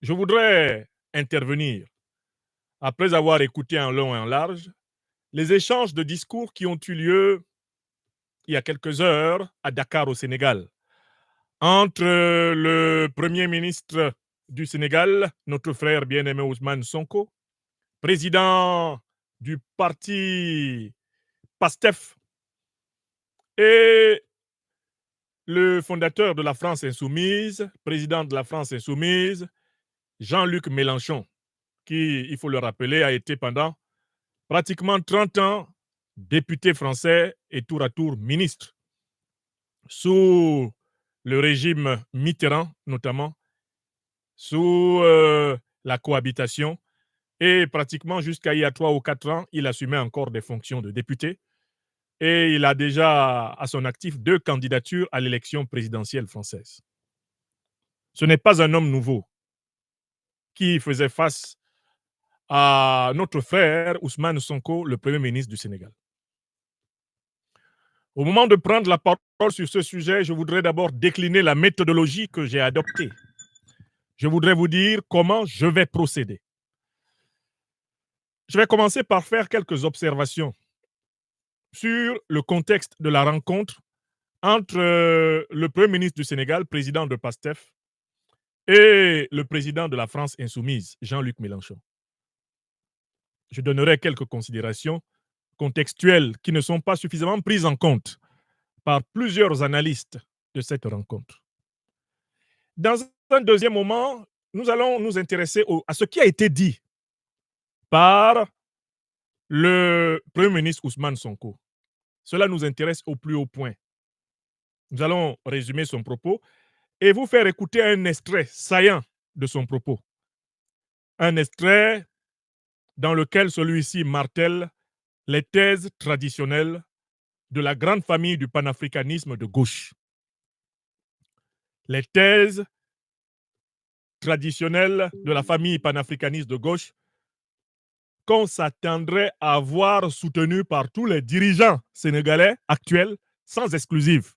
Je voudrais intervenir après avoir écouté en long et en large les échanges de discours qui ont eu lieu il y a quelques heures à Dakar au Sénégal entre le Premier ministre du Sénégal, notre frère bien-aimé Ousmane Sonko, président du parti PASTEF et le fondateur de la France Insoumise, président de la France Insoumise, Jean-Luc Mélenchon, qui, il faut le rappeler, a été pendant pratiquement 30 ans député français et tour à tour ministre, sous le régime Mitterrand notamment, sous la cohabitation, et pratiquement jusqu'à il y a 3 ou 4 ans, il assumait encore des fonctions de député, et il a déjà à son actif 2 candidatures à l'élection présidentielle française. Ce n'est pas un homme nouveau qui faisait face à notre frère Ousmane Sonko, le Premier ministre du Sénégal. Au moment de prendre la parole sur ce sujet, je voudrais d'abord décliner la méthodologie que j'ai adoptée. Je voudrais vous dire comment je vais procéder. Je vais commencer par faire quelques observations sur le contexte de la rencontre entre le Premier ministre du Sénégal, président de PASTEF, et le président de la France Insoumise, Jean-Luc Mélenchon. Je donnerai quelques considérations contextuelles qui ne sont pas suffisamment prises en compte par plusieurs analystes de cette rencontre. Dans un deuxième moment, nous allons nous intéresser à ce qui a été dit par le Premier ministre Ousmane Sonko. Cela nous intéresse au plus haut point. Nous allons résumer son propos et vous faire écouter un extrait saillant de son propos. Un extrait dans lequel celui-ci martèle les thèses traditionnelles de la grande famille du panafricanisme de gauche. Les thèses traditionnelles de la famille panafricaniste de gauche qu'on s'attendrait à voir soutenues par tous les dirigeants sénégalais actuels, sans exclusive,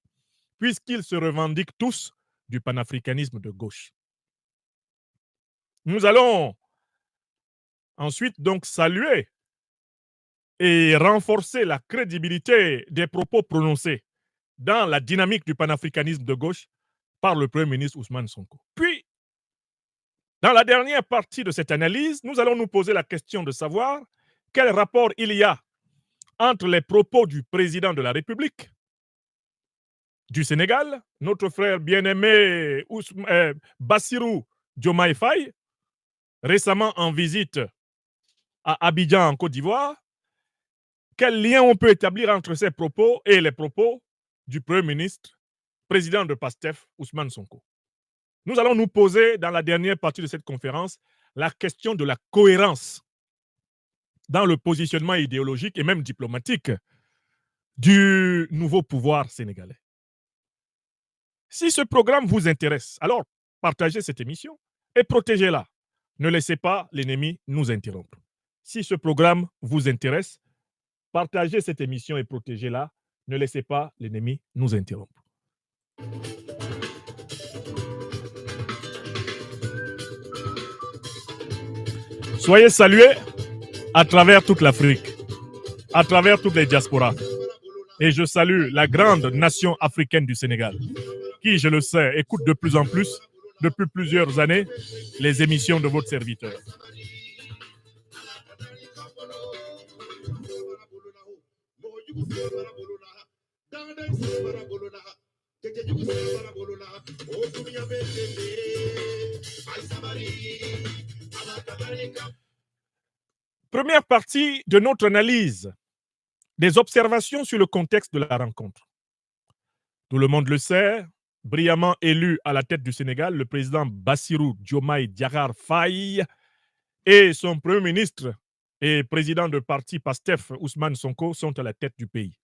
puisqu'ils se revendiquent tous du panafricanisme de gauche. Nous allons ensuite donc saluer et renforcer la crédibilité des propos prononcés dans la dynamique du panafricanisme de gauche par le Premier ministre Ousmane Sonko. Puis, dans la dernière partie de cette analyse, nous allons nous poser la question de savoir quel rapport il y a entre les propos du président de la République du Sénégal, notre frère bien-aimé Bassirou Diomaye Faye, récemment en visite à Abidjan, en Côte d'Ivoire. Quel lien on peut établir entre ces propos et les propos du Premier ministre, président de PASTEF, Ousmane Sonko? Nous allons nous poser, dans la dernière partie de cette conférence, la question de la cohérence dans le positionnement idéologique et même diplomatique du nouveau pouvoir sénégalais. Si ce programme vous intéresse, alors partagez cette émission et protégez-la. Ne laissez pas l'ennemi nous interrompre. Si ce programme vous intéresse, partagez cette émission et protégez-la. Ne laissez pas l'ennemi nous interrompre. Soyez salués à travers toute l'Afrique, à travers toutes les diasporas. Et je salue la grande nation africaine du Sénégal, qui, je le sais, écoute de plus en plus, depuis plusieurs années, les émissions de votre serviteur. Première partie de notre analyse, des observations sur le contexte de la rencontre. Tout le monde le sait, brillamment élu à la tête du Sénégal, le président Bassirou Diomaye Diakhar Faye et son premier ministre et président de parti PASTEF, Ousmane Sonko, sont à la tête du pays.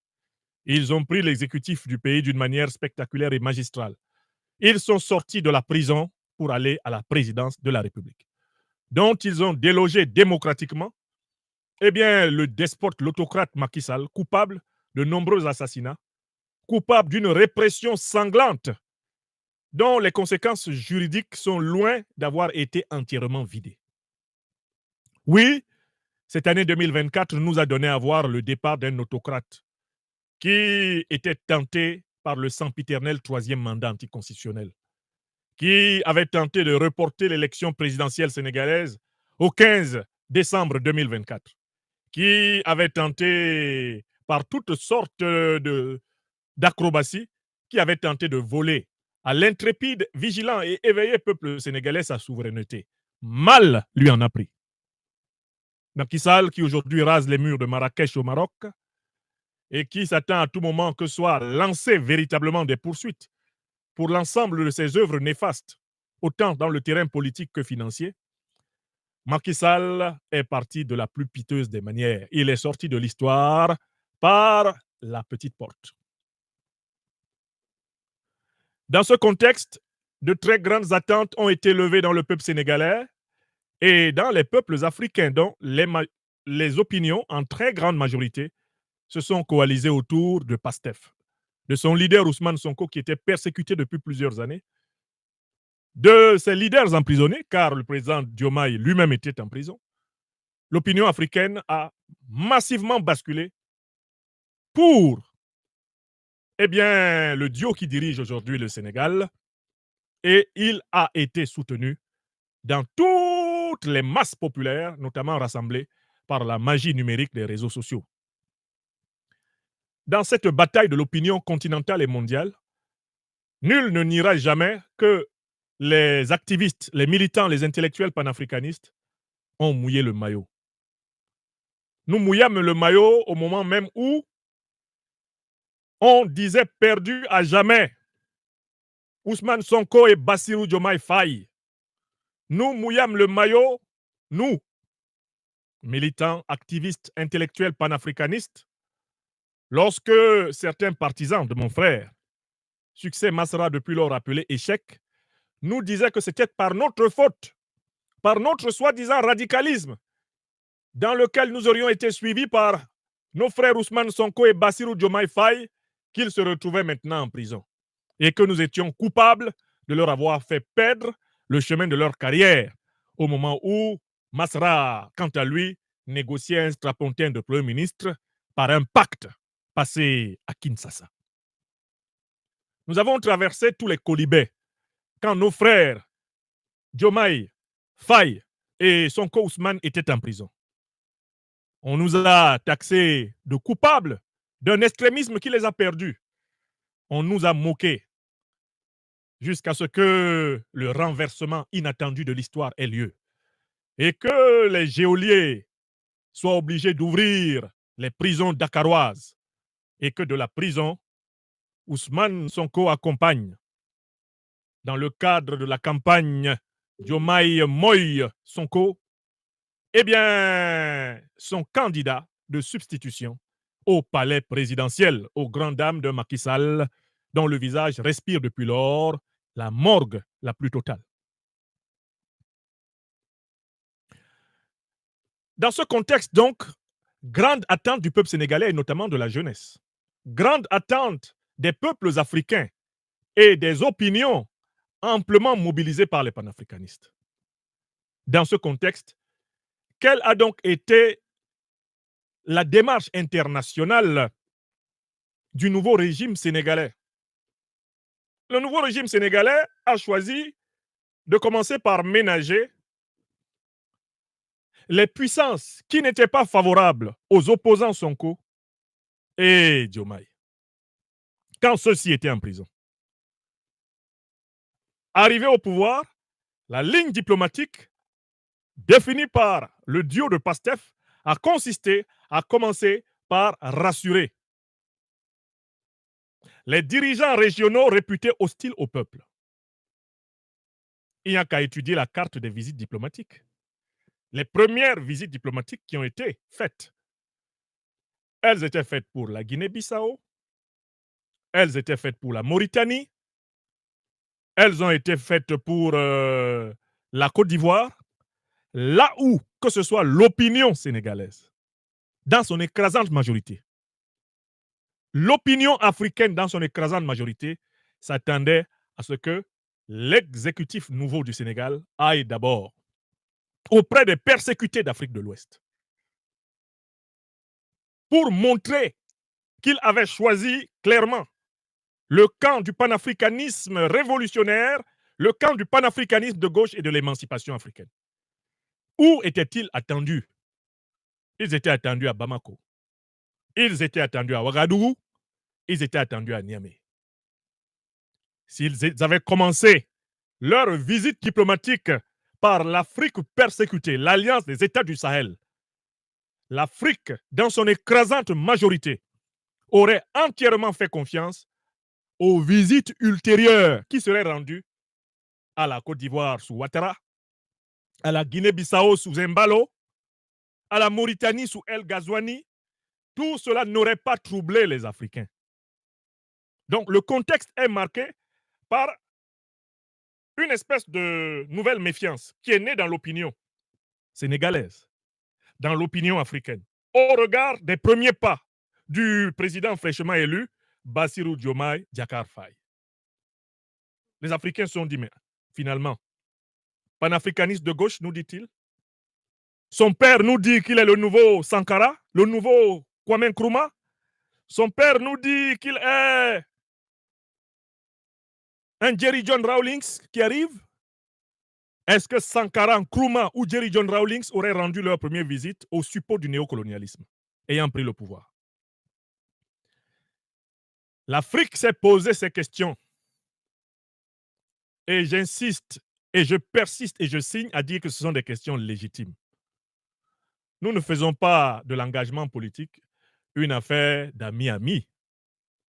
Ils ont pris l'exécutif du pays d'une manière spectaculaire et magistrale. Ils sont sortis de la prison pour aller à la présidence de la République, dont ils ont délogé démocratiquement le despote, l'autocrate Macky Sall, coupable de nombreux assassinats, coupable d'une répression sanglante dont les conséquences juridiques sont loin d'avoir été entièrement vidées. Oui, cette année 2024 nous a donné à voir le départ d'un autocrate qui était tenté par le sempiternel troisième mandat anticonstitutionnel, qui avait tenté de reporter l'élection présidentielle sénégalaise au 15 décembre 2024, qui avait tenté par toutes sortes d'acrobaties, qui avait tenté de voler à l'intrépide, vigilant et éveillé peuple sénégalais sa souveraineté. Mal lui en a pris. Macky Sall, qui aujourd'hui rase les murs de Marrakech au Maroc et qui s'attend à tout moment que soient lancées véritablement des poursuites pour l'ensemble de ses œuvres néfastes, autant dans le terrain politique que financier, Macky Sall est parti de la plus piteuse des manières. Il est sorti de l'histoire par la petite porte. Dans ce contexte, de très grandes attentes ont été levées dans le peuple sénégalais et dans les peuples africains, dont les opinions, en très grande majorité, se sont coalisées autour de PASTEF, de son leader Ousmane Sonko, qui était persécuté depuis plusieurs années, de ses leaders emprisonnés, car le président Diomaye lui-même était en prison. L'opinion africaine a massivement basculé pour le duo qui dirige aujourd'hui le Sénégal, et il a été soutenu dans toutes les masses populaires, notamment rassemblées par la magie numérique des réseaux sociaux. Dans cette bataille de l'opinion continentale et mondiale, nul ne niera jamais que les activistes, les militants, les intellectuels panafricanistes ont mouillé le maillot. Nous mouillâmes le maillot au moment même où on disait perdu à jamais Ousmane Sonko et Bassirou Diomaye Faye. Nous mouillâmes le maillot, nous, militants, activistes, intellectuels panafricanistes, lorsque certains partisans de mon frère, Succès Masra depuis lors appelé échec, nous disaient que c'était par notre faute, par notre soi-disant radicalisme, dans lequel nous aurions été suivis par nos frères Ousmane Sonko et Bassirou Diomaye Faye, qu'ils se retrouvaient maintenant en prison. Et que nous étions coupables de leur avoir fait perdre le chemin de leur carrière, au moment où Masra, quant à lui, négociait un strapontin de Premier ministre par un pacte passé à Kinshasa. Nous avons traversé tous les colibets quand nos frères Diomaye Faye et Sonko Ousmane étaient en prison. On nous a taxés de coupables d'un extrémisme qui les a perdus. On nous a moqués jusqu'à ce que le renversement inattendu de l'histoire ait lieu et que les geôliers soient obligés d'ouvrir les prisons dakaroises et que de la prison, Ousmane Sonko accompagne, dans le cadre de la campagne Diomaye Moïse Sonko, son candidat de substitution au palais présidentiel, aux grandes dames de Macky Sall, dont le visage respire depuis lors la morgue la plus totale. Dans ce contexte, donc, grande attente du peuple sénégalais et notamment de la jeunesse, grande attente des peuples africains et des opinions amplement mobilisées par les panafricanistes. Dans ce contexte, quelle a donc été la démarche internationale du nouveau régime sénégalais? Le nouveau régime sénégalais a choisi de commencer par ménager les puissances qui n'étaient pas favorables aux opposants Sonko et Diomaye, quand ceux-ci étaient en prison. Arrivé au pouvoir, la ligne diplomatique définie par le duo de PASTEF a consisté à commencer par rassurer les dirigeants régionaux réputés hostiles au peuple. Il n'y a qu'à étudier la carte des visites diplomatiques. Les premières visites diplomatiques qui ont été faites, elles étaient faites pour la Guinée-Bissau, elles étaient faites pour la Mauritanie, elles ont été faites pour la Côte d'Ivoire, là où que ce soit l'opinion sénégalaise, dans son écrasante majorité, l'opinion africaine dans son écrasante majorité s'attendait à ce que l'exécutif nouveau du Sénégal aille d'abord auprès des persécutés d'Afrique de l'Ouest pour montrer qu'il avait choisi clairement le camp du panafricanisme révolutionnaire, le camp du panafricanisme de gauche et de l'émancipation africaine. Où étaient-ils attendus? Ils étaient attendus à Bamako. Ils étaient attendus à Ouagadougou. Ils étaient attendus à Niamey. S'ils avaient commencé leur visite diplomatique par l'Afrique persécutée, l'Alliance des États du Sahel, l'Afrique, dans son écrasante majorité, aurait entièrement fait confiance aux visites ultérieures qui seraient rendues à la Côte d'Ivoire sous Ouattara, à la Guinée-Bissau sous Embalo, à la Mauritanie sous El Ghazouani. Tout cela n'aurait pas troublé les Africains. Donc le contexte est marqué par une espèce de nouvelle méfiance qui est née dans l'opinion sénégalaise, dans l'opinion africaine, au regard des premiers pas du président fraîchement élu, Bassirou Diomaye Diakhar Faye. Les Africains se sont dit, mais finalement, panafricaniste de gauche, nous dit-il. Son père nous dit qu'il est le nouveau Sankara, le nouveau Kwame Nkrumah. Son père nous dit qu'il est un Jerry John Rawlings qui arrive. Est-ce que Sankara, Nkrumah ou Jerry John Rawlings auraient rendu leur première visite au suppôt du néocolonialisme, ayant pris le pouvoir? L'Afrique s'est posé ces questions. Et j'insiste, et je persiste, et je signe à dire que ce sont des questions légitimes. Nous ne faisons pas de l'engagement politique une affaire d'amis-amis.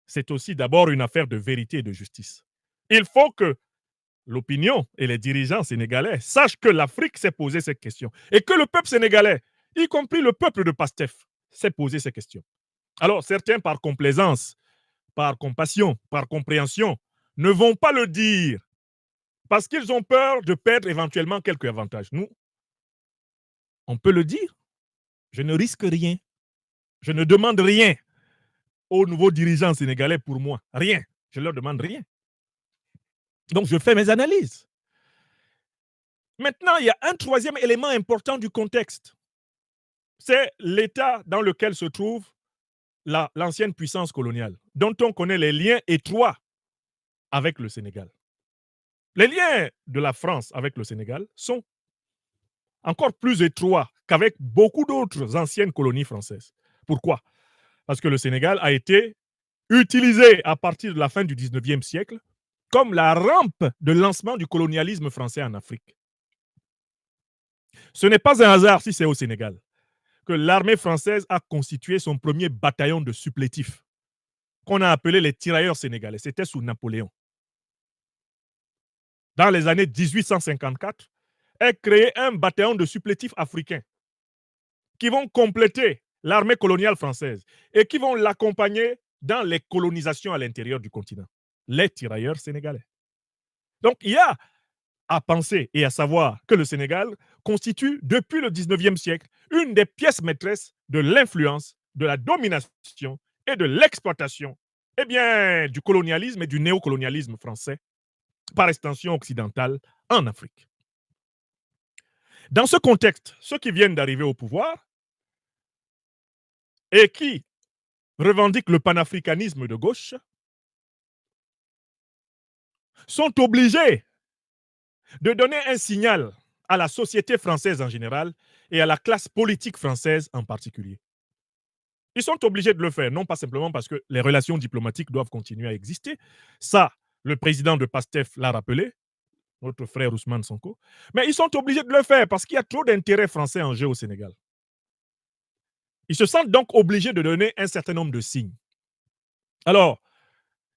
C'est aussi d'abord une affaire de vérité et de justice. Il faut que l'opinion et les dirigeants sénégalais sachent que l'Afrique s'est posé ces questions et que le peuple sénégalais, y compris le peuple de Pastef, s'est posé ces questions. Alors, certains, par complaisance, par compassion, par compréhension, ne vont pas le dire parce qu'ils ont peur de perdre éventuellement quelques avantages. Nous, on peut le dire. Je ne risque rien. Je ne demande rien aux nouveaux dirigeants sénégalais pour moi. Rien. Je ne leur demande rien. Donc, je fais mes analyses. Maintenant, il y a un troisième élément important du contexte. C'est l'état dans lequel se trouve l'ancienne puissance coloniale, dont on connaît les liens étroits avec le Sénégal. Les liens de la France avec le Sénégal sont encore plus étroits qu'avec beaucoup d'autres anciennes colonies françaises. Pourquoi? Parce que le Sénégal a été utilisé à partir de la fin du 19e siècle comme la rampe de lancement du colonialisme français en Afrique. Ce n'est pas un hasard si c'est au Sénégal que l'armée française a constitué son premier bataillon de supplétifs, qu'on a appelé les tirailleurs sénégalais. C'était sous Napoléon. Dans les années 1854, est créé un bataillon de supplétifs africains qui vont compléter l'armée coloniale française et qui vont l'accompagner dans les colonisations à l'intérieur du continent. Les tirailleurs sénégalais. Donc, il y a à penser et à savoir que le Sénégal constitue, depuis le 19e siècle, une des pièces maîtresses de l'influence, de la domination et de l'exploitation du colonialisme et du néocolonialisme français, par extension occidentale, en Afrique. Dans ce contexte, ceux qui viennent d'arriver au pouvoir et qui revendiquent le panafricanisme de gauche sont obligés de donner un signal à la société française en général et à la classe politique française en particulier. Ils sont obligés de le faire, non pas simplement parce que les relations diplomatiques doivent continuer à exister. Ça, le président de PASTEF l'a rappelé, notre frère Ousmane Sonko. Mais ils sont obligés de le faire parce qu'il y a trop d'intérêts français en jeu au Sénégal. Ils se sentent donc obligés de donner un certain nombre de signes. Alors,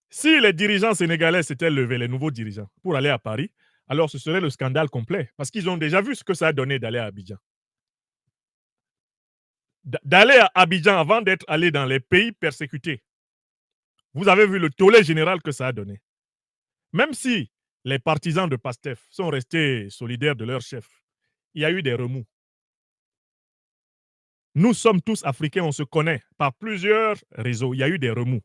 si les dirigeants sénégalais s'étaient levés, les nouveaux dirigeants, pour aller à Paris, alors ce serait le scandale complet. Parce qu'ils ont déjà vu ce que ça a donné d'aller à Abidjan. D'aller à Abidjan avant d'être allé dans les pays persécutés. Vous avez vu le tollé général que ça a donné. Même si les partisans de PASTEF sont restés solidaires de leur chef, il y a eu des remous. Nous sommes tous africains, on se connaît par plusieurs réseaux. Il y a eu des remous.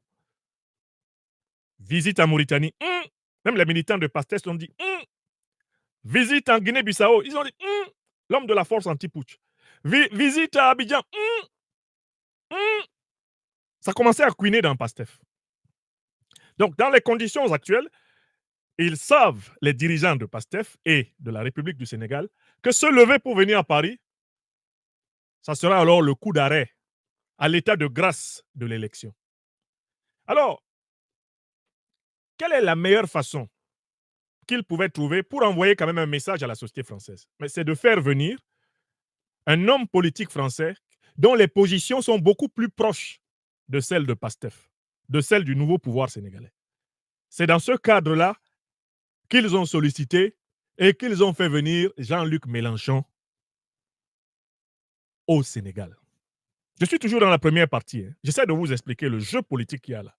Visite en Mauritanie, Même les militants de PASTEF ont dit visite en Guinée-Bissau. Ils ont dit l'homme de la force anti-putsch. Visite à Abidjan. Ça commençait à couiner dans PASTEF. Donc, dans les conditions actuelles, ils savent, les dirigeants de PASTEF et de la République du Sénégal, que se lever pour venir à Paris, ça sera alors le coup d'arrêt à l'état de grâce de l'élection. Alors, quelle est la meilleure façon qu'ils pouvaient trouver pour envoyer quand même un message à la société française? Mais c'est de faire venir un homme politique français dont les positions sont beaucoup plus proches de celles de PASTEF, de celles du nouveau pouvoir sénégalais. C'est dans ce cadre-là qu'ils ont sollicité et qu'ils ont fait venir Jean-Luc Mélenchon au Sénégal. Je suis toujours dans la première partie. J'essaie de vous expliquer le jeu politique qu'il y a là.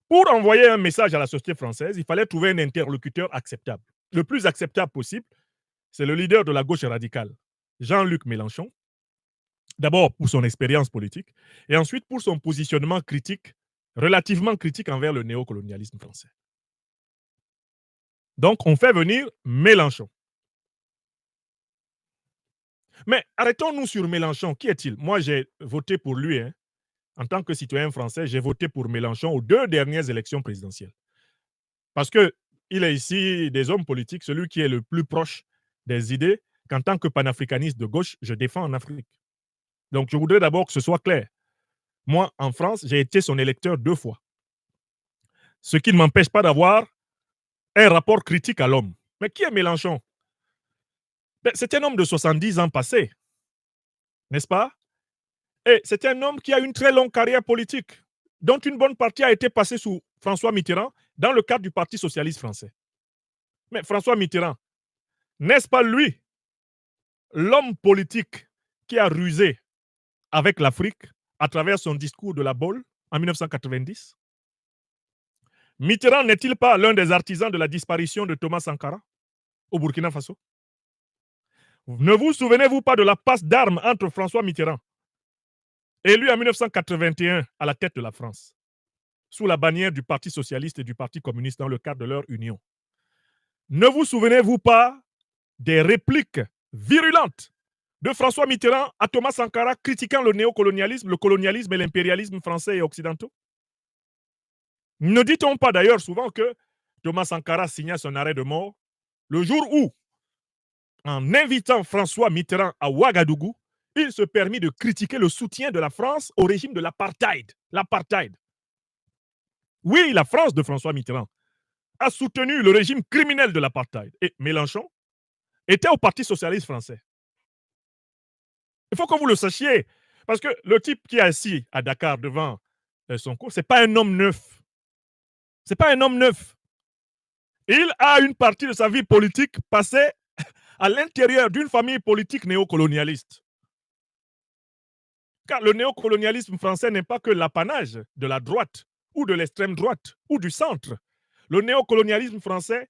Pour envoyer un message à la société française, il fallait trouver un interlocuteur acceptable. Le plus acceptable possible, c'est le leader de la gauche radicale, Jean-Luc Mélenchon. D'abord pour son expérience politique et ensuite pour son positionnement critique, relativement critique envers le néocolonialisme français. Donc, on fait venir Mélenchon. Mais arrêtons-nous sur Mélenchon. Qui est-il? Moi, j'ai voté pour lui. En tant que citoyen français, j'ai voté pour Mélenchon aux 2 dernières élections présidentielles. Parce qu'il est ici des hommes politiques, celui qui est le plus proche des idées qu'en tant que panafricaniste de gauche, je défends en Afrique. Donc, je voudrais d'abord que ce soit clair. Moi, en France, j'ai été son électeur 2 fois. Ce qui ne m'empêche pas d'avoir un rapport critique à l'homme. Mais qui est Mélenchon? C'est un homme de 70 ans passés, n'est-ce pas? Et c'est un homme qui a une très longue carrière politique, dont une bonne partie a été passée sous François Mitterrand dans le cadre du Parti socialiste français. Mais François Mitterrand, n'est-ce pas lui, l'homme politique qui a rusé avec l'Afrique à travers son discours de la Baule en 1990? Mitterrand n'est-il pas l'un des artisans de la disparition de Thomas Sankara au Burkina Faso? Ne vous souvenez-vous pas de la passe d'armes entre François Mitterrand, élu en 1981 à la tête de la France, sous la bannière du Parti socialiste et du Parti communiste dans le cadre de leur union? Ne vous souvenez-vous pas des répliques virulentes de François Mitterrand à Thomas Sankara critiquant le néocolonialisme, le colonialisme et l'impérialisme français et occidentaux? Ne dit-on pas d'ailleurs souvent que Thomas Sankara signa son arrêt de mort le jour où, en invitant François Mitterrand à Ouagadougou, il se permit de critiquer le soutien de la France au régime de l'apartheid. L'apartheid. Oui, la France de François Mitterrand a soutenu le régime criminel de l'apartheid. Et Mélenchon était au Parti socialiste français. Il faut que vous le sachiez. Parce que le type qui est assis à Dakar devant son cours, ce n'est pas un homme neuf. Ce n'est pas un homme neuf. Il a une partie de sa vie politique passée à l'intérieur d'une famille politique néocolonialiste. Car le néocolonialisme français n'est pas que l'apanage de la droite ou de l'extrême droite ou du centre. Le néocolonialisme français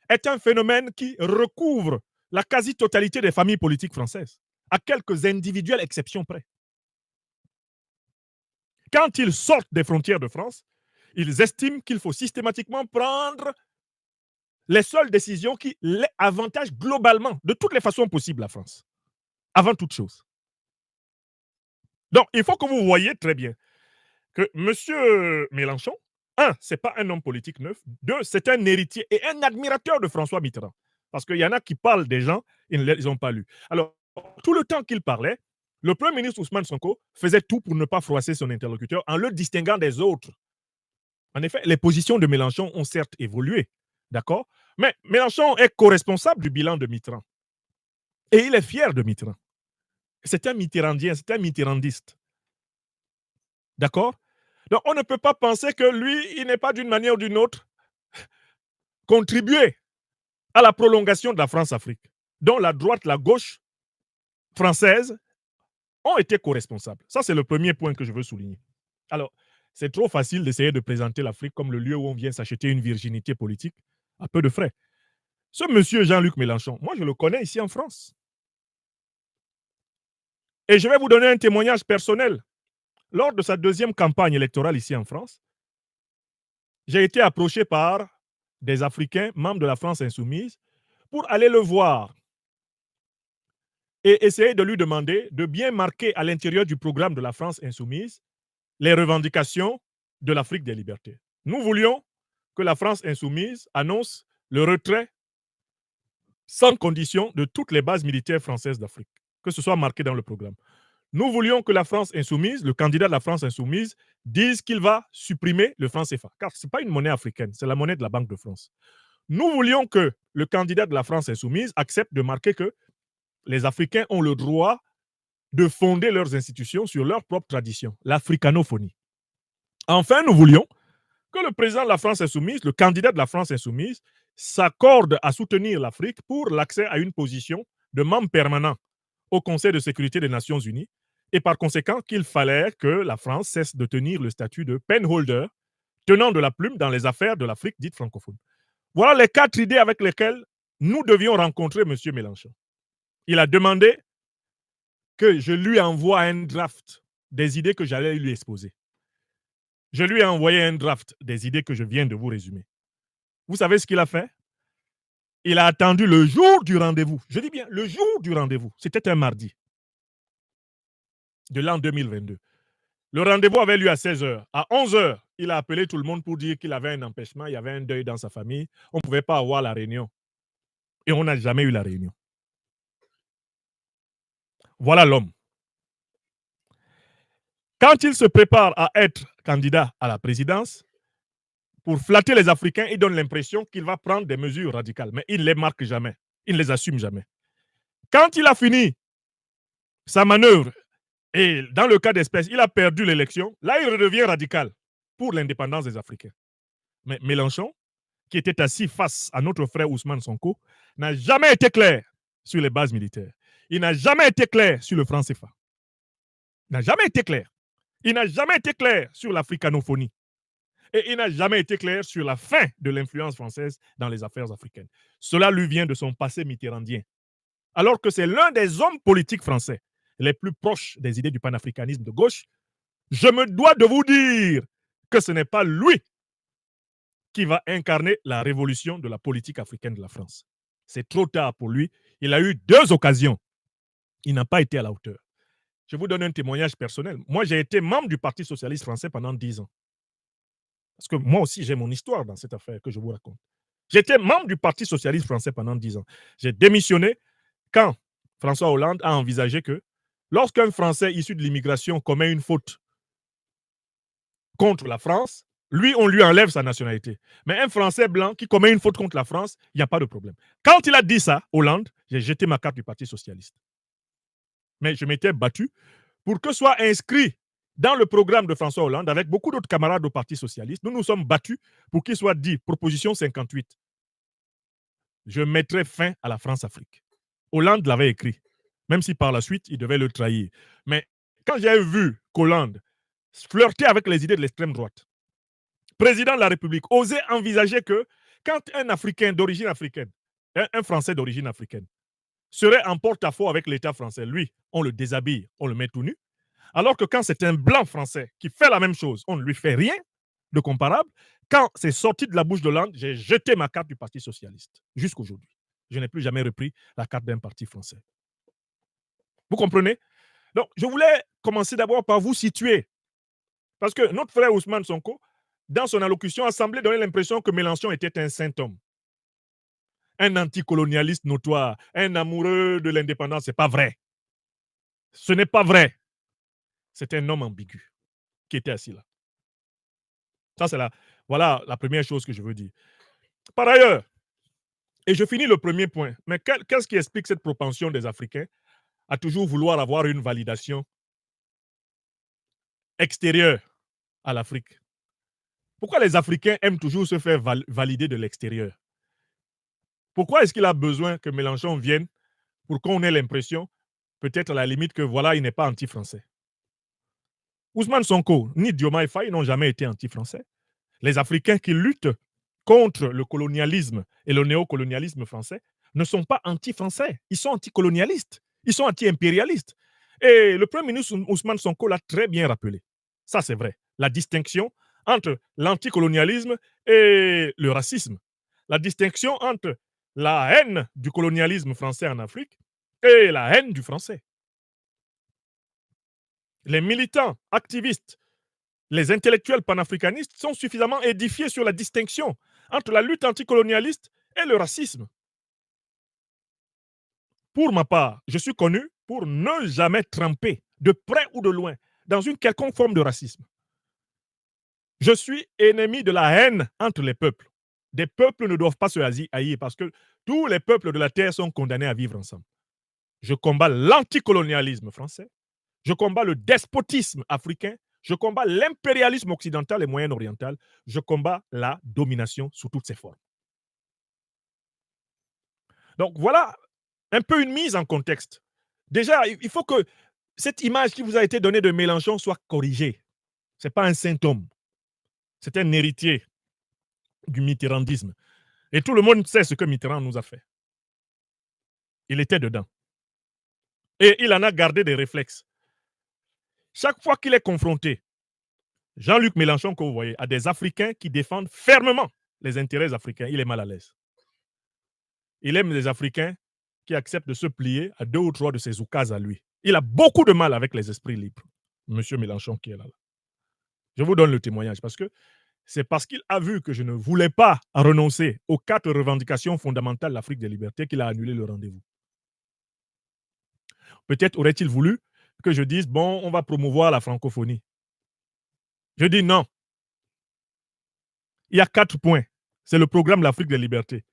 est un phénomène qui recouvre la quasi-totalité des familles politiques françaises, à quelques individuelles exceptions près. Quand ils sortent des frontières de France, ils estiment qu'il faut systématiquement prendre les seules décisions qui avantagent globalement, de toutes les façons possibles, la France, avant toute chose. Donc, il faut que vous voyez très bien que M. Mélenchon, un, ce n'est pas un homme politique neuf. Deux, c'est un héritier et un admirateur de François Mitterrand. Parce qu'il y en a qui parlent des gens, ils ne les ont pas lus. Alors, tout le temps qu'il parlait, le Premier ministre Ousmane Sonko faisait tout pour ne pas froisser son interlocuteur en le distinguant des autres. En effet, les positions de Mélenchon ont certes évolué, d'accord? Mais Mélenchon est co-responsable du bilan de Mitterrand. Et il est fier de Mitterrand. C'est un mitterrandien, c'est un mitterrandiste. D'accord? Donc, on ne peut pas penser que lui, il n'est pas d'une manière ou d'une autre contribué à la prolongation de la France-Afrique, dont la droite, la gauche française ont été co-responsables. Ça, c'est le premier point que je veux souligner. Alors, c'est trop facile d'essayer de présenter l'Afrique comme le lieu où on vient s'acheter une virginité politique à peu de frais. Ce monsieur Jean-Luc Mélenchon, moi, je le connais ici en France. Et je vais vous donner un témoignage personnel. Lors de sa deuxième campagne électorale ici en France, j'ai été approché par des Africains membres de la France insoumise pour aller le voir et essayer de lui demander de bien marquer à l'intérieur du programme de la France insoumise les revendications de l'Afrique des libertés. Nous voulions que la France insoumise annonce le retrait sans condition de toutes les bases militaires françaises d'Afrique, que ce soit marqué dans le programme. Nous voulions que la France insoumise, le candidat de la France insoumise, dise qu'il va supprimer le franc CFA, car ce n'est pas une monnaie africaine, c'est la monnaie de la Banque de France. Nous voulions que le candidat de la France insoumise accepte de marquer que les Africains ont le droit de fonder leurs institutions sur leur propre tradition, l'africanophonie. Enfin, nous voulions que le président de la France insoumise, le candidat de la France insoumise, s'accorde à soutenir l'Afrique pour l'accès à une position de membre permanent au Conseil de sécurité des Nations Unies et par conséquent qu'il fallait que la France cesse de tenir le statut de penholder, tenant de la plume dans les affaires de l'Afrique dite francophone. Voilà les 4 idées avec lesquelles nous devions rencontrer M. Mélenchon. Il a demandé que je lui envoie un draft des idées que j'allais lui exposer. Je lui ai envoyé un draft des idées que je viens de vous résumer. Vous savez ce qu'il a fait? Il a attendu le jour du rendez-vous. Je dis bien le jour du rendez-vous. C'était un mardi de l'an 2022. Le rendez-vous avait lieu à 16h. À 11h, il a appelé tout le monde pour dire qu'il avait un empêchement, il y avait un deuil dans sa famille. On ne pouvait pas avoir la réunion. Et on n'a jamais eu la réunion. Voilà l'homme. Quand il se prépare à être candidat à la présidence, pour flatter les Africains, il donne l'impression qu'il va prendre des mesures radicales, mais il ne les marque jamais. Il ne les assume jamais. Quand il a fini sa manœuvre, et dans le cas d'espèce, il a perdu l'élection, là, il redevient radical pour l'indépendance des Africains. Mais Mélenchon, qui était assis face à notre frère Ousmane Sonko, n'a jamais été clair sur les bases militaires. Il n'a jamais été clair sur le franc CFA. Il n'a jamais été clair. Il n'a jamais été clair sur l'africanophonie. Et il n'a jamais été clair sur la fin de l'influence française dans les affaires africaines. Cela lui vient de son passé mitterrandien. Alors que c'est l'un des hommes politiques français les plus proches des idées du panafricanisme de gauche, je me dois de vous dire que ce n'est pas lui qui va incarner la révolution de la politique africaine de la France. C'est trop tard pour lui. Il a eu 2 occasions. Il n'a pas été à la hauteur. Je vous donne un témoignage personnel. Moi, j'ai été membre du Parti socialiste français pendant 10 ans. Parce que moi aussi, j'ai mon histoire dans cette affaire que je vous raconte. J'étais membre du Parti socialiste français pendant 10 ans. J'ai démissionné quand François Hollande a envisagé que lorsqu'un Français issu de l'immigration commet une faute contre la France, lui, on lui enlève sa nationalité. Mais un Français blanc qui commet une faute contre la France, il n'y a pas de problème. Quand il a dit ça, Hollande, j'ai jeté ma carte du Parti socialiste. Mais je m'étais battu pour que soit inscrit dans le programme de François Hollande, avec beaucoup d'autres camarades au Parti socialiste, nous nous sommes battus pour qu'il soit dit, proposition 58, je mettrai fin à la France-Afrique. Hollande l'avait écrit, même si par la suite, il devait le trahir. Mais quand j'ai vu qu'Hollande flirtait avec les idées de l'extrême droite, président de la République, osait envisager que quand un Africain d'origine africaine, un Français d'origine africaine, serait en porte-à-faux avec l'État français, lui, on le déshabille, on le met tout nu, alors que quand c'est un blanc français qui fait la même chose, on ne lui fait rien de comparable. Quand c'est sorti de la bouche de Hollande, j'ai jeté ma carte du Parti socialiste jusqu'aujourd'hui. Je n'ai plus jamais repris la carte d'un parti français. Vous comprenez? Donc, je voulais commencer d'abord par vous situer. Parce que notre frère Ousmane Sonko, dans son allocution, a semblé donner l'impression que Mélenchon était un saint homme. Un anticolonialiste notoire, un amoureux de l'indépendance. Ce n'est pas vrai. Ce n'est pas vrai. C'est un homme ambigu qui était assis là. Ça, c'est voilà la première chose que je veux dire. Par ailleurs, et je finis le premier point, mais qu'est-ce qui explique cette propension des Africains à toujours vouloir avoir une validation extérieure à l'Afrique? Pourquoi les Africains aiment toujours se faire valider de l'extérieur? Pourquoi est-ce qu'il a besoin que Mélenchon vienne pour qu'on ait l'impression, peut-être à la limite, que voilà, il n'est pas anti-français? Ousmane Sonko ni Diomaye Faye n'ont jamais été anti-français. Les Africains qui luttent contre le colonialisme et le néocolonialisme français ne sont pas anti-français. Ils sont anticolonialistes. Ils sont anti-impérialistes. Et le Premier ministre Ousmane Sonko l'a très bien rappelé. Ça, c'est vrai. La distinction entre l'anticolonialisme et le racisme. la distinction entre la haine du colonialisme français en Afrique et la haine du français. Les militants, activistes, les intellectuels panafricanistes sont suffisamment édifiés sur la distinction entre la lutte anticolonialiste et le racisme. Pour ma part, je suis connu pour ne jamais tremper, de près ou de loin, dans une quelconque forme de racisme. Je suis ennemi de la haine entre les peuples. Des peuples ne doivent pas se haïr parce que tous les peuples de la terre sont condamnés à vivre ensemble. Je combats l'anticolonialisme français. Je combats le despotisme africain. Je combats l'impérialisme occidental et moyen-oriental. Je combats la domination sous toutes ses formes. Donc voilà un peu une mise en contexte. Déjà, il faut que cette image qui vous a été donnée de Mélenchon soit corrigée. Ce n'est pas un saint homme. C'est un héritier du mitterrandisme. Et tout le monde sait ce que Mitterrand nous a fait. Il était dedans. Et il en a gardé des réflexes. Chaque fois qu'il est confronté, Jean-Luc Mélenchon, que vous voyez, à des Africains qui défendent fermement les intérêts africains, il est mal à l'aise. Il aime les Africains qui acceptent de se plier à 2 ou 3 de ses oukases à lui. Il a beaucoup de mal avec les esprits libres, monsieur Mélenchon qui est là. Je vous donne le témoignage parce que c'est parce qu'il a vu que je ne voulais pas renoncer aux 4 revendications fondamentales de l'Afrique des libertés qu'il a annulé le rendez-vous. Peut-être aurait-il voulu que je dise, bon, on va promouvoir la francophonie. Je dis non. Il y a 4 points. C'est le programme de l'Afrique des libertés.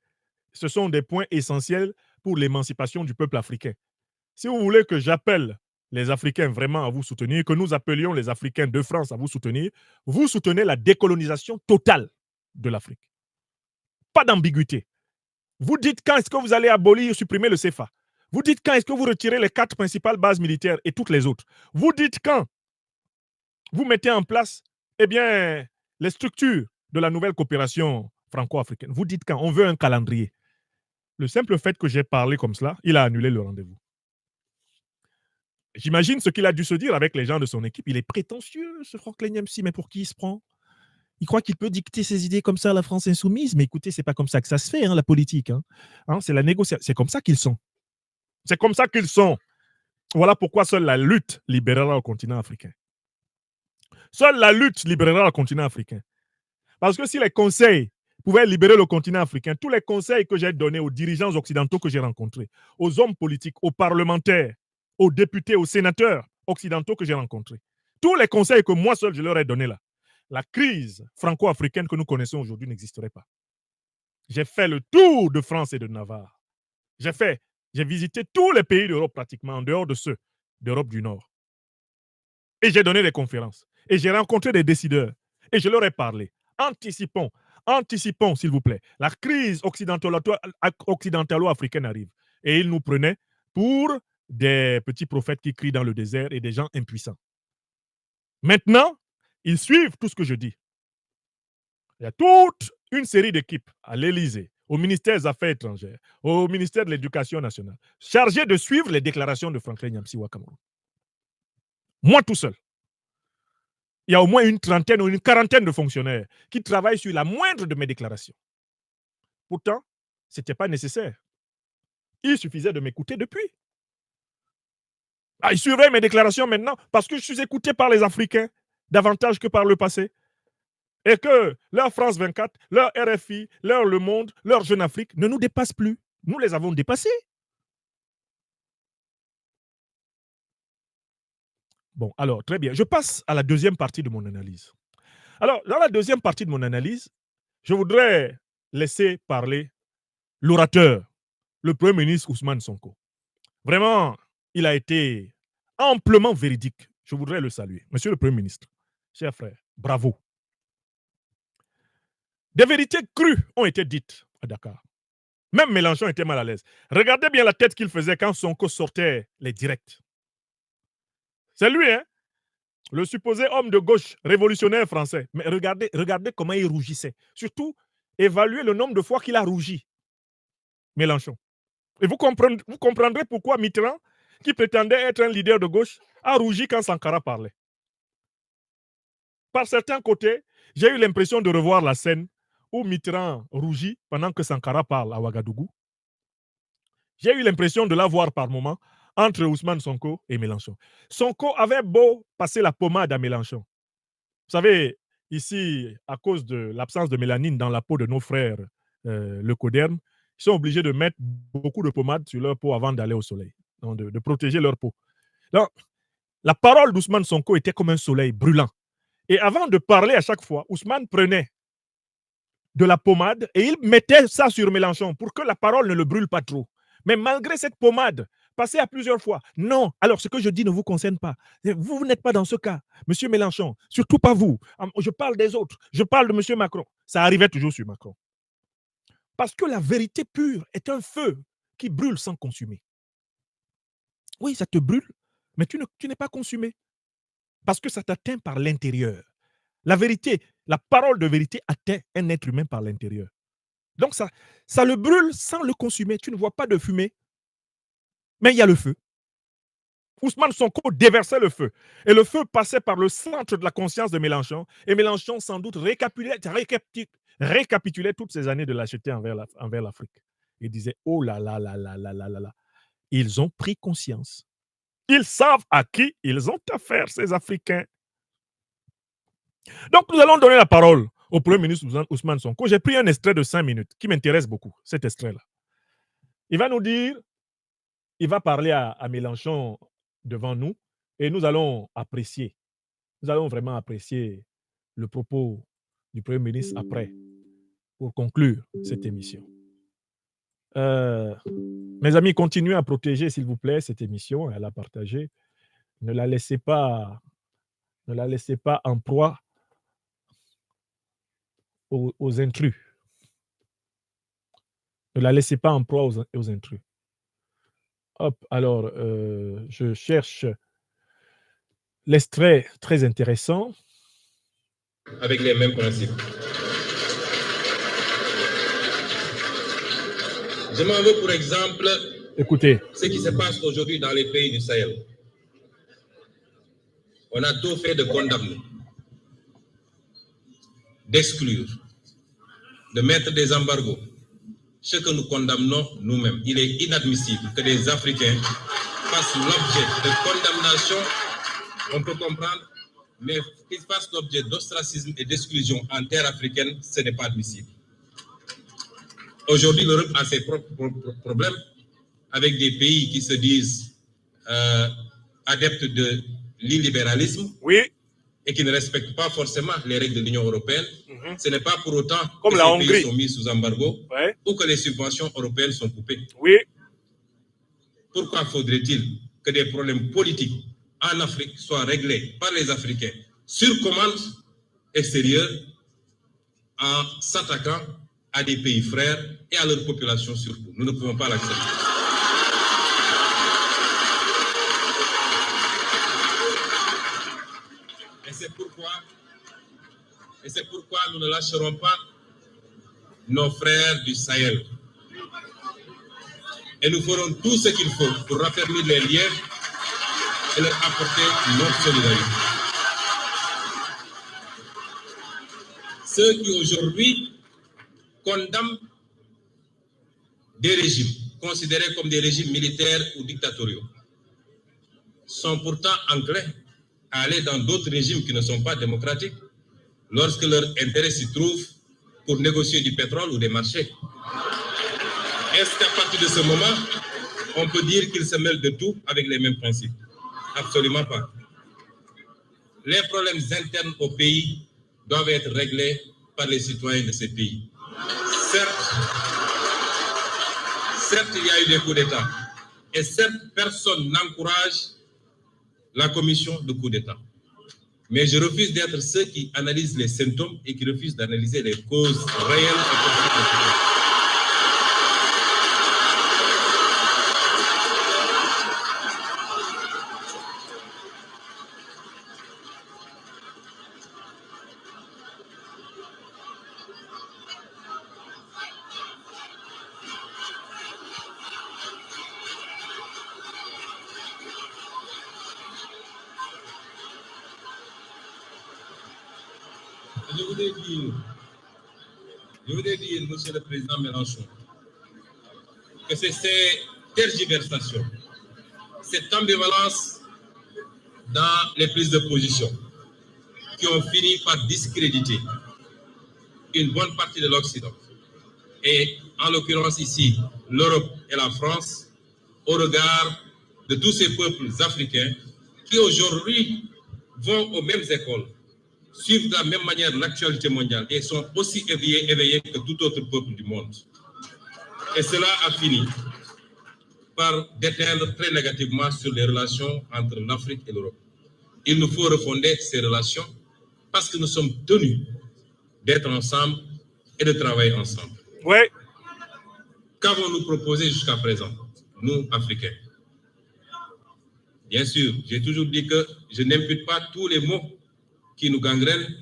Ce sont des points essentiels pour l'émancipation du peuple africain. Si vous voulez que j'appelle les Africains vraiment à vous soutenir, que nous appelions les Africains de France à vous soutenez la décolonisation totale de l'Afrique. Pas d'ambiguïté. Vous dites quand est-ce que vous allez abolir, supprimer le CFA. Vous dites quand est-ce que vous retirez les 4 principales bases militaires et toutes les autres. Vous dites quand vous mettez en place les structures de la nouvelle coopération franco-africaine. Vous dites quand on veut un calendrier. Le simple fait que j'ai parlé comme cela, il a annulé le rendez-vous. J'imagine ce qu'il a dû se dire avec les gens de son équipe. Il est prétentieux, ce Franklin Nyamsi, mais pour qui il se prend? Il croit qu'il peut dicter ses idées comme ça à la France insoumise, mais écoutez, c'est pas comme ça que ça se fait, la politique. C'est la négociation. C'est comme ça qu'ils sont. C'est comme ça qu'ils sont. Voilà pourquoi seule la lutte libérera le continent africain. Seule la lutte libérera le continent africain. Parce que si les conseils pouvaient libérer le continent africain, tous les conseils que j'ai donnés aux dirigeants occidentaux que j'ai rencontrés, aux hommes politiques, aux parlementaires, aux députés, aux sénateurs occidentaux que j'ai rencontrés, tous les conseils que moi seul je leur ai donnés là, la crise franco-africaine que nous connaissons aujourd'hui n'existerait pas. J'ai fait le tour de France et de Navarre. J'ai visité tous les pays d'Europe pratiquement, en dehors de ceux d'Europe du Nord. Et j'ai donné des conférences. Et j'ai rencontré des décideurs. Et je leur ai parlé. Anticipons, s'il vous plaît. La crise occidentalo-africaine arrive. Et ils nous prenaient pour des petits prophètes qui crient dans le désert et des gens impuissants. Maintenant, ils suivent tout ce que je dis. Il y a toute une série d'équipes à l'Élysée, au ministère des Affaires étrangères, au ministère de l'Éducation nationale, chargées de suivre les déclarations de Franklin Nyamsi Ouattara. Moi tout seul. Il y a au moins une trentaine ou une quarantaine de fonctionnaires qui travaillent sur la moindre de mes déclarations. Pourtant, ce n'était pas nécessaire. Il suffisait de m'écouter depuis. Ils surveillent mes déclarations maintenant parce que je suis écouté par les Africains davantage que par le passé. Et que leur France 24, leur RFI, leur Le Monde, leur Jeune Afrique ne nous dépassent plus. Nous les avons dépassés. Bon, alors, très bien. Je passe à la deuxième partie de mon analyse. Alors, dans la deuxième partie de mon analyse, je voudrais laisser parler l'orateur, le Premier ministre Ousmane Sonko. Vraiment, il a été amplement véridique. Je voudrais le saluer. Monsieur le Premier ministre, cher frère, bravo. Des vérités crues ont été dites à Dakar. Même Mélenchon était mal à l'aise. Regardez bien la tête qu'il faisait quand Sonko sortait les directs. C'est lui, le supposé homme de gauche révolutionnaire français. Mais regardez comment il rougissait. Surtout, évaluez le nombre de fois qu'il a rougi, Mélenchon. Et vous comprendrez pourquoi Mitterrand, qui prétendait être un leader de gauche, a rougi quand Sankara parlait. Par certains côtés, j'ai eu l'impression de revoir la scène où Mitterrand rougit pendant que Sankara parle à Ouagadougou. J'ai eu l'impression de la voir par moments entre Ousmane Sonko et Mélenchon. Sonko avait beau passer la pommade à Mélenchon. Vous savez, ici, à cause de l'absence de mélanine dans la peau de nos frères leucodermes, ils sont obligés de mettre beaucoup de pommade sur leur peau avant d'aller au soleil, donc de protéger leur peau. Donc, la parole d'Ousmane Sonko était comme un soleil brûlant. Et avant de parler à chaque fois, Ousmane prenait de la pommade et il mettait ça sur Mélenchon pour que la parole ne le brûle pas trop. Mais malgré cette pommade, passée à plusieurs fois, non, alors ce que je dis ne vous concerne pas. Vous n'êtes pas dans ce cas. Monsieur Mélenchon, surtout pas vous. Je parle des autres. Je parle de Monsieur Macron. Ça arrivait toujours sur Macron. Parce que la vérité pure est un feu qui brûle sans consumer. Oui, ça te brûle, mais tu n'es pas consumé. Parce que ça t'atteint par l'intérieur. La vérité, la parole de vérité atteint un être humain par l'intérieur. Donc ça le brûle sans le consumer. Tu ne vois pas de fumée, mais il y a le feu. Ousmane Sonko déversait le feu. Et le feu passait par le centre de la conscience de Mélenchon. Et Mélenchon, sans doute, récapitulait toutes ces années de lâcheté envers l'Afrique. Il disait, oh là là là là là là là là. Ils ont pris conscience. Ils savent à qui ils ont affaire, ces Africains. Donc, nous allons donner la parole au Premier ministre Ousmane Sonko. J'ai pris un extrait de 5 minutes qui m'intéresse beaucoup, cet extrait-là. Il va nous dire, il va parler à Mélenchon devant nous et nous allons apprécier. Nous allons vraiment apprécier le propos du Premier ministre après pour conclure cette émission. Mes amis, continuez à protéger, s'il vous plaît, cette émission et à la partager. Ne la laissez pas en proie aux intrus. Ne la laissez pas en proie aux intrus. Hop, alors, je cherche l'extrait très intéressant. Avec les mêmes principes. Je m'en veux pour exemple. Écoutez. Ce qui se passe aujourd'hui dans les pays du Sahel. On a tout fait de condamner, d'exclure, de mettre des embargos. Ce que nous condamnons nous-mêmes. Il est inadmissible que des Africains fassent l'objet de condamnation, on peut comprendre, mais qu'ils fassent l'objet d'ostracisme et d'exclusion en terre africaine, ce n'est pas admissible. Aujourd'hui, l'Europe a ses propres problèmes avec des pays qui se disent adeptes de l'illibéralisme, oui, et qui ne respectent pas forcément les règles de l'Union européenne. Ce n'est pas pour autant comme que la ces Hongrie pays sont mis sous embargo, ouais, ou que les subventions européennes sont coupées. Oui. Pourquoi faudrait-il que des problèmes politiques en Afrique soient réglés par les Africains sur commande extérieure en s'attaquant à des pays frères et à leur population surtout? Nous ne pouvons pas l'accepter. Et c'est pourquoi nous ne lâcherons pas nos frères du Sahel. Et nous ferons tout ce qu'il faut pour raffermir les liens et leur apporter notre solidarité. Ceux qui aujourd'hui condamnent des régimes considérés comme des régimes militaires ou dictatoriaux sont pourtant enclins à aller dans d'autres régimes qui ne sont pas démocratiques lorsque leur intérêt s'y trouve pour négocier du pétrole ou des marchés. Est-ce qu'à partir de ce moment, on peut dire qu'ils se mêlent de tout avec les mêmes principes? Absolument pas. Les problèmes internes au pays doivent être réglés par les citoyens de ces pays. Certes, il y a eu des coups d'État. Et certes, personne n'encourage la commission de coups d'État. Mais je refuse d'être ceux qui analysent les symptômes et qui refusent d'analyser les causes réelles et profondes. Je voudrais dire, Monsieur le Président Mélenchon, que c'est ces tergiversations, cette ambivalence dans les prises de position qui ont fini par discréditer une bonne partie de l'Occident. Et en l'occurrence ici, l'Europe et la France, au regard de tous ces peuples africains qui aujourd'hui vont aux mêmes écoles, suivent de la même manière l'actualité mondiale et sont aussi éveillés que tout autre peuple du monde. Et cela a fini par déteindre très négativement sur les relations entre l'Afrique et l'Europe. Il nous faut refonder ces relations parce que nous sommes tenus d'être ensemble et de travailler ensemble. Ouais. Qu'avons-nous proposé jusqu'à présent, nous, Africains? Bien sûr, j'ai toujours dit que je n'impute pas tous les maux qui nous gangrènent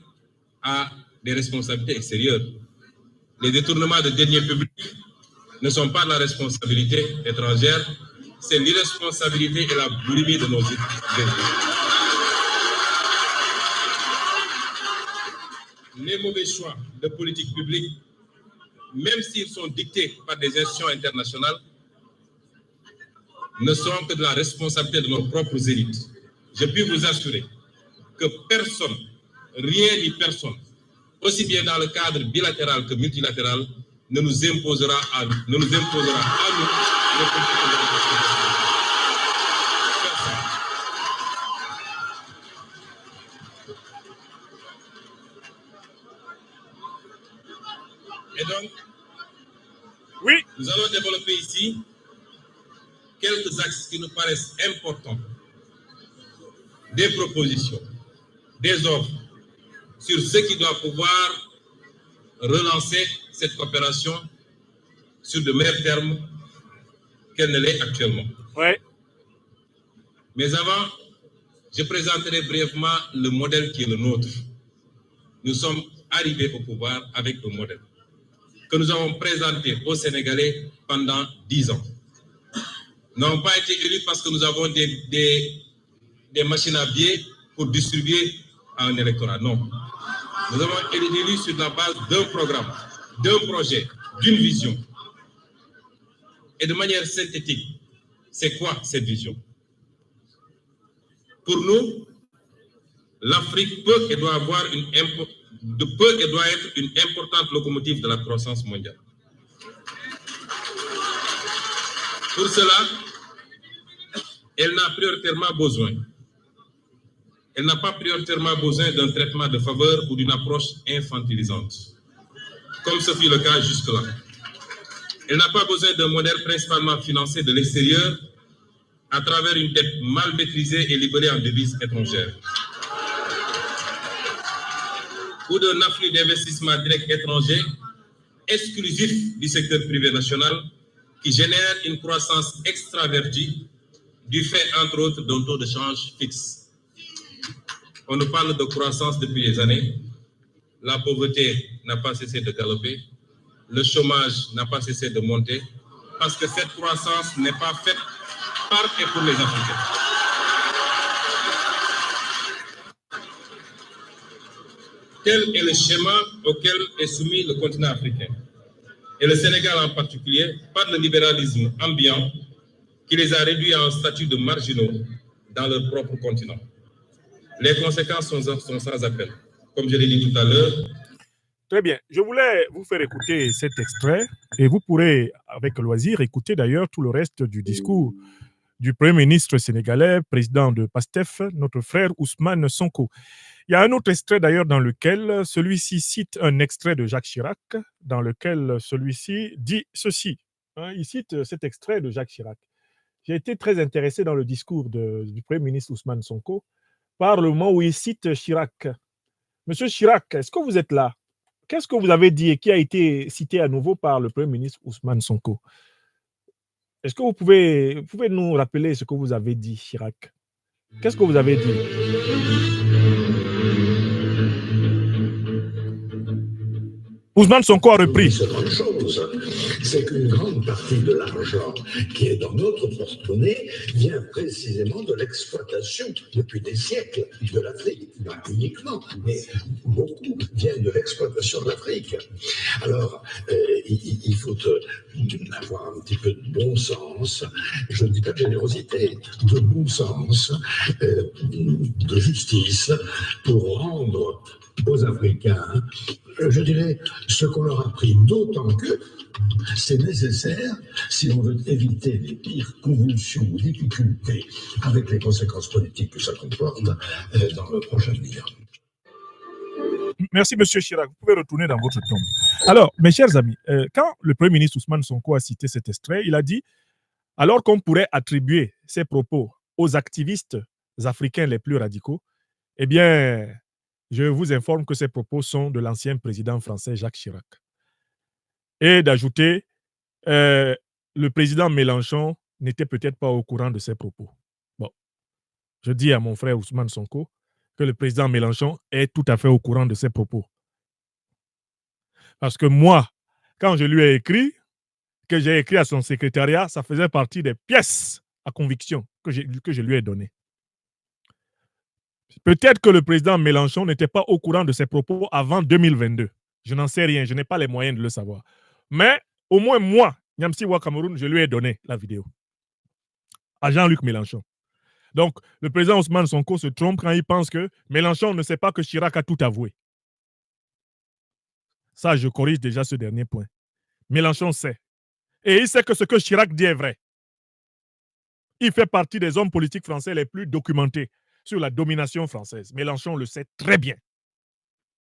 à des responsabilités extérieures. Les détournements de deniers publics ne sont pas de la responsabilité étrangère, c'est l'irresponsabilité et la boulimie de nos États. Les mauvais choix de politique publique, même s'ils sont dictés par des institutions internationales, ne sont que de la responsabilité de nos propres élites. Je puis vous assurer que personne, rien ni personne, aussi bien dans le cadre bilatéral que multilatéral, ne nous imposera à nous, les politiques internationales. Et donc, Oui. nous allons développer ici quelques axes qui nous paraissent importants, des propositions, des offres sur ce qui doit pouvoir relancer cette coopération sur de meilleurs termes qu'elle ne l'est actuellement. Ouais. Mais avant, je présenterai brièvement le modèle qui est le nôtre. Nous sommes arrivés au pouvoir avec un modèle que nous avons présenté aux Sénégalais pendant 10 ans. Nous n'avons pas été élus parce que nous avons des machines à biais pour distribuer à un électorat. Non. Nous avons été élus sur la base d'un programme, d'un projet, d'une vision. Et de manière synthétique, c'est quoi cette vision? Pour nous, l'Afrique peut et doit être une importante locomotive de la croissance mondiale. Pour cela, elle n'a pas prioritairement besoin d'un traitement de faveur ou d'une approche infantilisante, comme ce fut le cas jusque-là. Elle n'a pas besoin d'un modèle principalement financé de l'extérieur à travers une dette mal maîtrisée et libérée en devises étrangères, ou d'un afflux d'investissements directs étrangers exclusif du secteur privé national qui génère une croissance extravertie du fait, entre autres, d'un taux de change fixe. On nous parle de croissance depuis des années. La pauvreté n'a pas cessé de galoper. Le chômage n'a pas cessé de monter parce que cette croissance n'est pas faite par et pour les Africains. Tel est le schéma auquel est soumis le continent africain. Et le Sénégal en particulier, par le libéralisme ambiant qui les a réduits à un statut de marginaux dans leur propre continent. Les conséquences sont sans appel. Comme je l'ai dit tout à l'heure. Très bien. Je voulais vous faire écouter cet extrait et vous pourrez, avec loisir, écouter d'ailleurs tout le reste du discours du Premier ministre sénégalais, président de PASTEF, notre frère Ousmane Sonko. Il y a un autre extrait d'ailleurs dans lequel celui-ci cite un extrait de Jacques Chirac, dans lequel celui-ci dit ceci. Il cite cet extrait de Jacques Chirac. J'ai été très intéressé dans le discours du Premier ministre Ousmane Sonko par le moment où il cite Chirac. Monsieur Chirac, est-ce que vous êtes là? Qu'est-ce que vous avez dit et qui a été cité à nouveau par le Premier ministre Ousmane Sonko? Est-ce que vous pouvez nous rappeler ce que vous avez dit, Chirac? Qu'est-ce que vous avez dit? Ousmane Sonko a repris. c'est qu'une grande partie de l'argent qui est dans notre porte-monnaie vient précisément de l'exploitation depuis des siècles de l'Afrique. Pas uniquement, mais beaucoup vient de l'exploitation de l'Afrique. Alors, il faut avoir un petit peu de bon sens, je ne dis pas de générosité, de bon sens, de justice, pour rendre aux Africains, je dirais, ce qu'on leur a pris, d'autant que c'est nécessaire si on veut éviter les pires convulsions ou difficultés avec les conséquences politiques que ça comporte dans le prochain avenir. Merci, M. Chirac. Vous pouvez retourner dans votre tombe. Alors, mes chers amis, quand le Premier ministre Ousmane Sonko a cité cet extrait, il a dit, alors qu'on pourrait attribuer ces propos aux activistes africains les plus radicaux, eh bien, je vous informe que ces propos sont de l'ancien président français Jacques Chirac. Et d'ajouter, le président Mélenchon n'était peut-être pas au courant de ces propos. Bon, je dis à mon frère Ousmane Sonko que le président Mélenchon est tout à fait au courant de ces propos. Parce que moi, quand je lui ai écrit, que j'ai écrit à son secrétariat, ça faisait partie des pièces à conviction que je lui ai données. Peut-être que le président Mélenchon n'était pas au courant de ses propos avant 2022. Je n'en sais rien, je n'ai pas les moyens de le savoir. Mais au moins moi, Nyamsi Wa Cameroun, je lui ai donné la vidéo à Jean-Luc Mélenchon. Donc, le président Ousmane Sonko se trompe quand il pense que Mélenchon ne sait pas que Chirac a tout avoué. Ça, je corrige déjà ce dernier point. Mélenchon sait. Et il sait que ce que Chirac dit est vrai. Il fait partie des hommes politiques français les plus documentés sur la domination française. Mélenchon le sait très bien.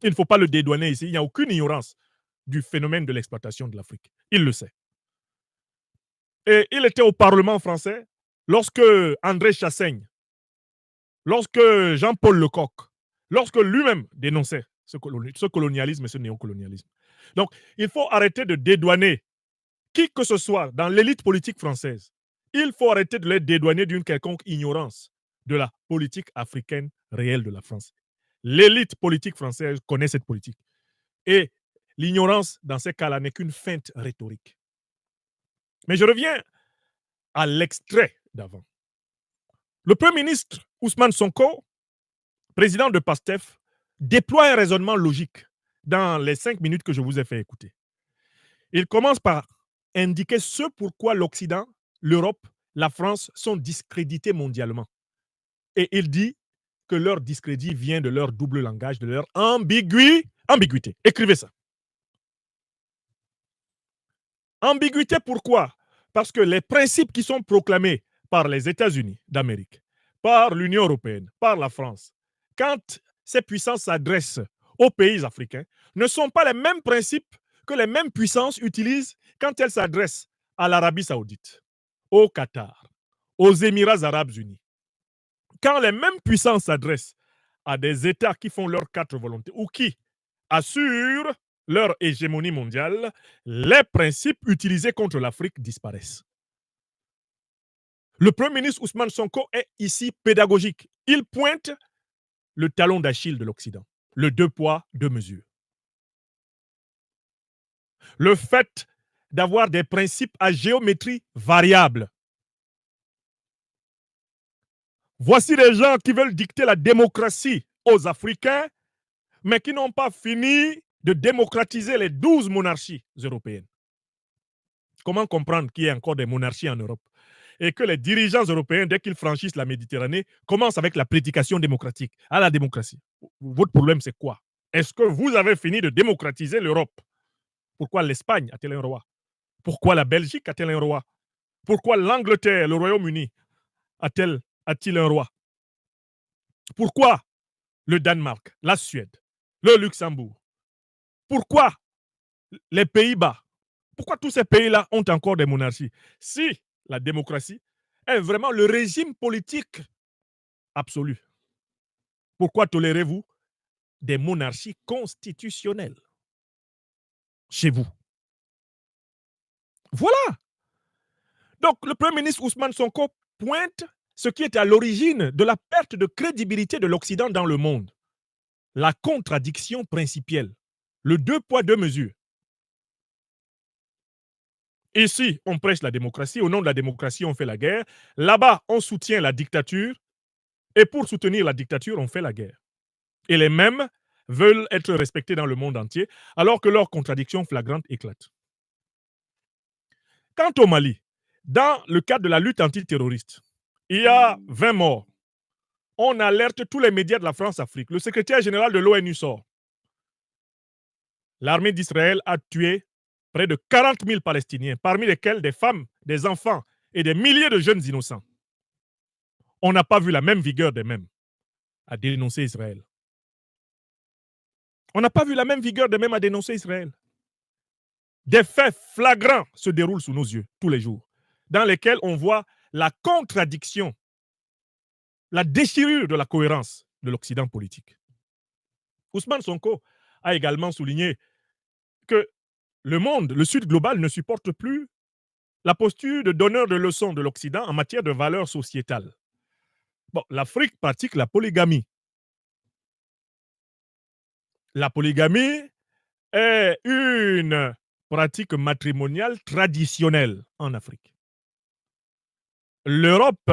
Il ne faut pas le dédouaner ici. Il n'y a aucune ignorance du phénomène de l'exploitation de l'Afrique. Il le sait. Et il était au Parlement français lorsque André Chassaigne, lorsque Jean-Paul Lecoq, lorsque lui-même dénonçait ce colonialisme et ce néocolonialisme. Donc, il faut arrêter de dédouaner qui que ce soit dans l'élite politique française. Il faut arrêter de les dédouaner d'une quelconque ignorance de la politique africaine réelle de la France. L'élite politique française connaît cette politique. Et l'ignorance, dans ces cas-là, n'est qu'une feinte rhétorique. Mais je reviens à l'extrait d'avant. Le Premier ministre Ousmane Sonko, président de PASTEF, déploie un raisonnement logique dans les 5 minutes que je vous ai fait écouter. Il commence par indiquer ce pourquoi l'Occident, l'Europe, la France sont discrédités mondialement. Et il dit que leur discrédit vient de leur double langage, de leur ambiguïté. Écrivez ça. Ambiguïté pourquoi? Parce que les principes qui sont proclamés par les États-Unis d'Amérique, par l'Union européenne, par la France, quand ces puissances s'adressent aux pays africains, ne sont pas les mêmes principes que les mêmes puissances utilisent quand elles s'adressent à l'Arabie saoudite, au Qatar, aux Émirats arabes unis. Quand les mêmes puissances s'adressent à des États qui font leurs 4 volontés ou qui assurent leur hégémonie mondiale, les principes utilisés contre l'Afrique disparaissent. Le Premier ministre Ousmane Sonko est ici pédagogique. Il pointe le talon d'Achille de l'Occident, le 2 poids, 2 mesures. Le fait d'avoir des principes à géométrie variable. Voici des gens qui veulent dicter la démocratie aux Africains, mais qui n'ont pas fini de démocratiser les 12 monarchies européennes. Comment comprendre qu'il y ait encore des monarchies en Europe et que les dirigeants européens, dès qu'ils franchissent la Méditerranée, commencent avec la prédication démocratique, à la démocratie? Votre problème, c'est quoi? Est-ce que vous avez fini de démocratiser l'Europe? Pourquoi l'Espagne a-t-elle un roi? Pourquoi la Belgique a-t-elle un roi? Pourquoi l'Angleterre, le Royaume-Uni a-t-il un roi? Pourquoi le Danemark, la Suède, le Luxembourg? Pourquoi les Pays-Bas? Pourquoi tous ces pays-là ont encore des monarchies? Si la démocratie est vraiment le régime politique absolu, pourquoi tolérez-vous des monarchies constitutionnelles chez vous? Voilà. Donc, le Premier ministre Ousmane Sonko pointe ce qui est à l'origine de la perte de crédibilité de l'Occident dans le monde. La contradiction principielle. Le 2 poids, 2 mesures. Ici, on prêche la démocratie. Au nom de la démocratie, on fait la guerre. Là-bas, on soutient la dictature. Et pour soutenir la dictature, on fait la guerre. Et les mêmes veulent être respectés dans le monde entier, alors que leurs contradictions flagrantes éclatent. Quant au Mali, dans le cadre de la lutte antiterroriste, il y a 20 morts. On alerte tous les médias de la France-Afrique. Le secrétaire général de l'ONU sort. L'armée d'Israël a tué près de 40 000 Palestiniens, parmi lesquels des femmes, des enfants et des milliers de jeunes innocents. On n'a pas vu la même vigueur des mêmes à dénoncer Israël. On n'a pas vu la même vigueur des mêmes à dénoncer Israël. Des faits flagrants se déroulent sous nos yeux tous les jours, dans lesquels on voit la contradiction, la déchirure de la cohérence de l'Occident politique. Ousmane Sonko a également souligné que le monde, le Sud global, ne supporte plus la posture de donneur de leçons de l'Occident en matière de valeurs sociétales. Bon, l'Afrique pratique la polygamie. La polygamie est une pratique matrimoniale traditionnelle en Afrique. L'Europe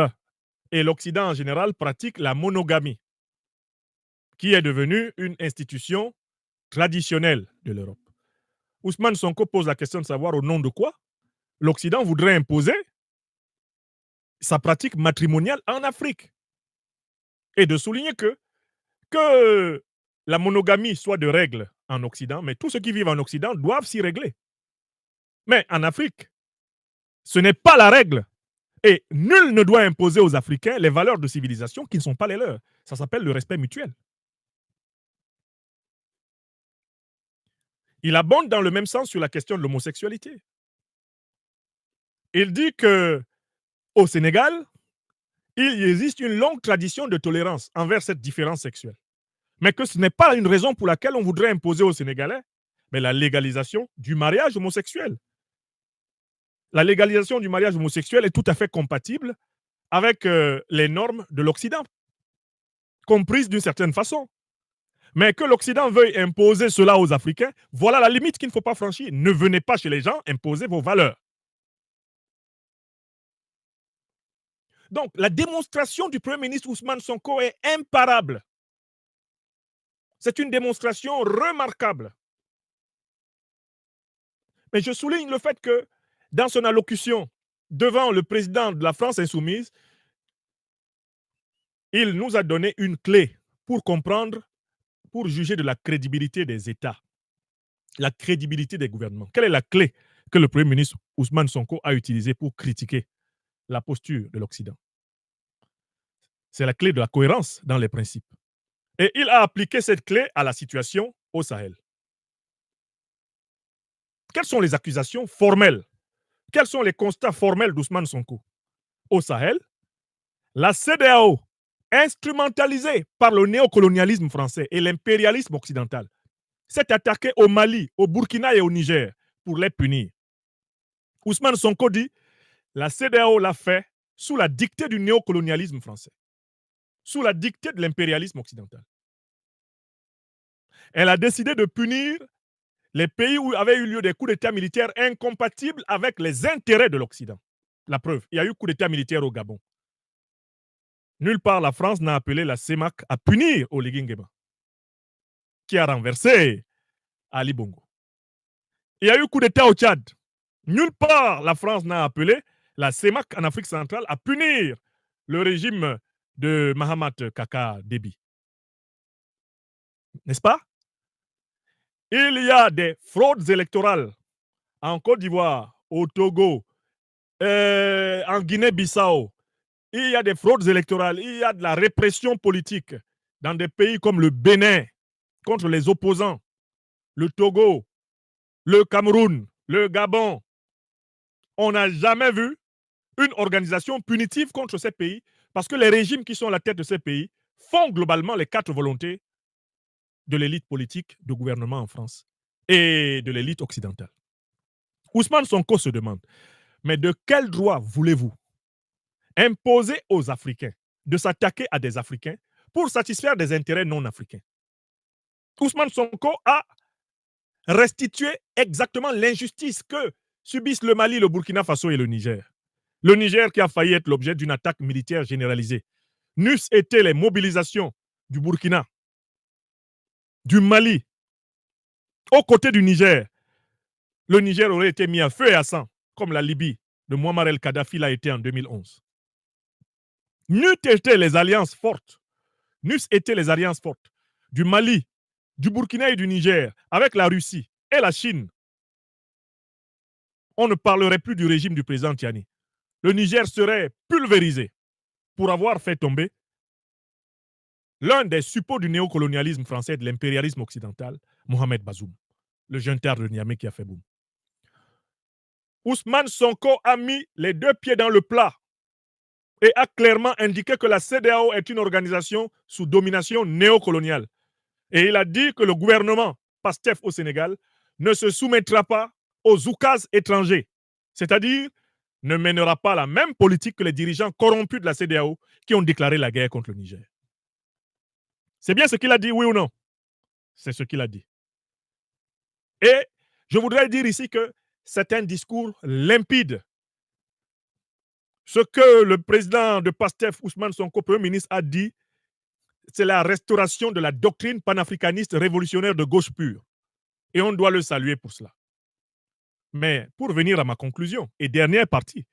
et l'Occident en général pratiquent la monogamie, qui est devenue une institution traditionnelle de l'Europe. Ousmane Sonko pose la question de savoir au nom de quoi l'Occident voudrait imposer sa pratique matrimoniale en Afrique. Et de souligner que la monogamie soit de règle en Occident, mais tous ceux qui vivent en Occident doivent s'y régler. Mais en Afrique, ce n'est pas la règle. Et nul ne doit imposer aux Africains les valeurs de civilisation qui ne sont pas les leurs. Ça s'appelle le respect mutuel. Il abonde dans le même sens sur la question de l'homosexualité. Il dit qu'au Sénégal, il existe une longue tradition de tolérance envers cette différence sexuelle. Mais que ce n'est pas une raison pour laquelle on voudrait imposer aux Sénégalais mais la légalisation du mariage homosexuel. La légalisation du mariage homosexuel est tout à fait compatible avec les normes de l'Occident, comprises d'une certaine façon. Mais que l'Occident veuille imposer cela aux Africains, voilà la limite qu'il ne faut pas franchir. Ne venez pas chez les gens imposer vos valeurs. Donc, la démonstration du Premier ministre Ousmane Sonko est imparable. C'est une démonstration remarquable. Mais je souligne le fait que dans son allocution devant le président de la France insoumise, il nous a donné une clé pour comprendre, pour juger de la crédibilité des États, la crédibilité des gouvernements. Quelle est la clé que le Premier ministre Ousmane Sonko a utilisée pour critiquer la posture de l'Occident? C'est la clé de la cohérence dans les principes. Et il a appliqué cette clé à la situation au Sahel. Quelles sont les accusations formelles? Quels sont les constats formels d'Ousmane Sonko? Au Sahel, la CEDEAO, instrumentalisée par le néocolonialisme français et l'impérialisme occidental, s'est attaquée au Mali, au Burkina et au Niger pour les punir. Ousmane Sonko dit la CEDEAO l'a fait sous la dictée du néocolonialisme français, sous la dictée de l'impérialisme occidental. Elle a décidé de punir les pays où avaient eu lieu des coups d'État militaires incompatibles avec les intérêts de l'Occident. La preuve, il y a eu coup d'État militaire au Gabon. Nulle part la France n'a appelé la CEMAC à punir Oligui Nguema, qui a renversé Ali Bongo. Il y a eu coup d'État au Tchad. Nulle part la France n'a appelé la CEMAC en Afrique centrale à punir le régime de Mahamat Kaka Déby. N'est-ce pas? Il y a des fraudes électorales en Côte d'Ivoire, au Togo, en Guinée-Bissau. Il y a des fraudes électorales, il y a de la répression politique dans des pays comme le Bénin contre les opposants, le Togo, le Cameroun, le Gabon. On n'a jamais vu une organisation punitive contre ces pays parce que les régimes qui sont à la tête de ces pays font globalement les 4 volontés de l'élite politique de gouvernement en France et de l'élite occidentale. Ousmane Sonko se demande, mais de quel droit voulez-vous imposer aux Africains de s'attaquer à des Africains pour satisfaire des intérêts non africains? Ousmane Sonko a restitué exactement l'injustice que subissent le Mali, le Burkina Faso et le Niger. Le Niger qui a failli être l'objet d'une attaque militaire généralisée. N'eussent été les mobilisations du Burkina, du Mali, aux côtés du Niger, le Niger aurait été mis à feu et à sang, comme la Libye de Muammar el-Kadhafi l'a été en 2011. N'eussent été les alliances fortes, du Mali, du Burkina et du Niger, avec la Russie et la Chine, on ne parlerait plus du régime du président Tiani. Le Niger serait pulvérisé pour avoir fait tomber l'un des suppôts du néocolonialisme français et de l'impérialisme occidental, Mohamed Bazoum, le junteur de Niamey qui a fait boum. Ousmane Sonko a mis les deux pieds dans le plat et a clairement indiqué que la CEDEAO est une organisation sous domination néocoloniale. Et il a dit que le gouvernement PASTEF au Sénégal ne se soumettra pas aux oukas étrangers, c'est-à-dire ne mènera pas la même politique que les dirigeants corrompus de la CEDEAO qui ont déclaré la guerre contre le Niger. C'est bien ce qu'il a dit, oui ou non? C'est ce qu'il a dit. Et je voudrais dire ici que c'est un discours limpide. Ce que le président de PASTEF, Ousmane Sonko, Premier ministre, a dit, c'est la restauration de la doctrine panafricaniste révolutionnaire de gauche pure. Et on doit le saluer pour cela. Mais pour venir à ma conclusion et dernière partie,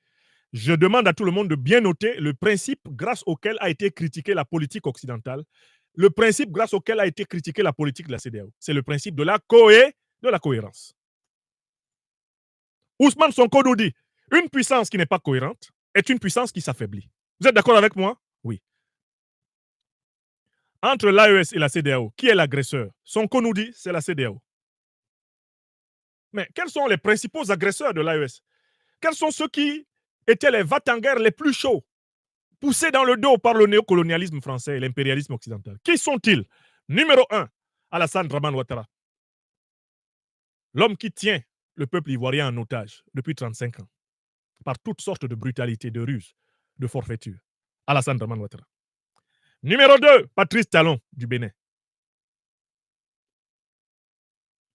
je demande à tout le monde de bien noter le principe grâce auquel a été critiquée la politique occidentale, le principe grâce auquel a été critiquée la politique de la CEDEAO. C'est le principe de la cohérence. Ousmane Sonko nous dit, une puissance qui n'est pas cohérente est une puissance qui s'affaiblit. Vous êtes d'accord avec moi? Oui. Entre l'AES et la CEDEAO, qui est l'agresseur? Sonko nous dit, c'est la CEDEAO. Mais quels sont les principaux agresseurs de l'AES? Quels sont ceux qui étaient les va-t-en-guerre les plus chauds, poussés dans le dos par le néocolonialisme français et l'impérialisme occidental? Qui sont-ils? Numéro 1, Alassane Dramane Ouattara. L'homme qui tient le peuple ivoirien en otage depuis 35 ans, par toutes sortes de brutalités, de ruses, de forfaitures. Alassane Dramane Ouattara. Numéro 2, Patrice Talon du Bénin,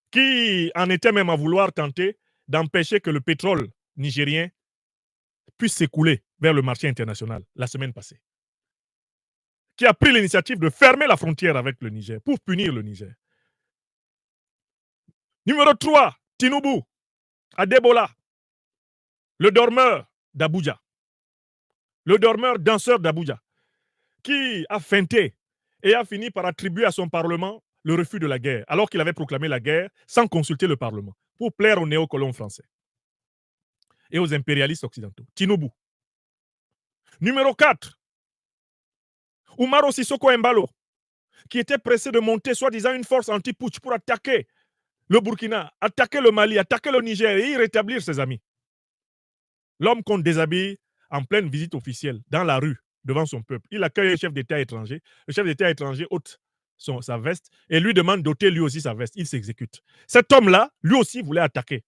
qui en était même à vouloir tenter d'empêcher que le pétrole nigérien puisse s'écouler vers le marché international la semaine passée, qui a pris l'initiative de fermer la frontière avec le Niger pour punir le Niger. Numéro 3, Tinubu Adebola, le dormeur d'Abuja, le dormeur danseur d'Abuja, qui a feinté et a fini par attribuer à son Parlement le refus de la guerre, alors qu'il avait proclamé la guerre sans consulter le Parlement, pour plaire aux néocolons français et aux impérialistes occidentaux. Tinubu. Numéro 4, Umaro Sissoko Embalo, qui était pressé de monter soi-disant une force anti-putsch pour attaquer le Burkina, attaquer le Mali, attaquer le Niger et y rétablir ses amis. L'homme qu'on déshabille en pleine visite officielle, dans la rue, devant son peuple. Il accueille le chef d'État étranger. Le chef d'État étranger ôte sa veste et lui demande d'ôter lui aussi sa veste. Il s'exécute. Cet homme-là, lui aussi, voulait attaquer.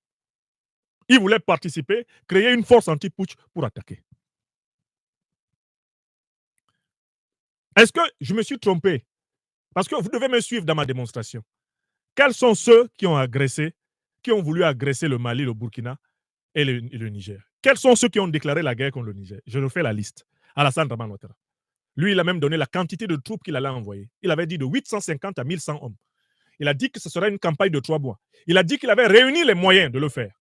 Il voulait participer, créer une force anti-putsch pour attaquer. Est-ce que je me suis trompé? Parce que vous devez me suivre dans ma démonstration. Quels sont ceux qui ont agressé, qui ont voulu agresser le Mali, le Burkina et le Niger? Quels sont ceux qui ont déclaré la guerre contre le Niger? Je refais la liste. Alassane Dramane Ouattara. Lui, il a même donné la quantité de troupes qu'il allait envoyer. Il avait dit de 850 à 1100 hommes. Il a dit que ce serait une campagne de 3 mois. Il a dit qu'il avait réuni les moyens de le faire.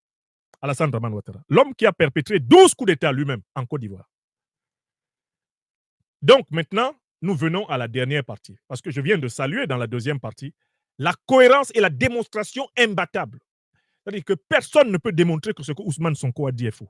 Alassane Dramane Ouattara. L'homme qui a perpétré 12 coups d'État lui-même en Côte d'Ivoire. Donc maintenant, nous venons à la dernière partie. Parce que je viens de saluer dans la deuxième partie la cohérence et la démonstration imbattable. C'est-à-dire que personne ne peut démontrer que ce que Ousmane Sonko a dit est faux.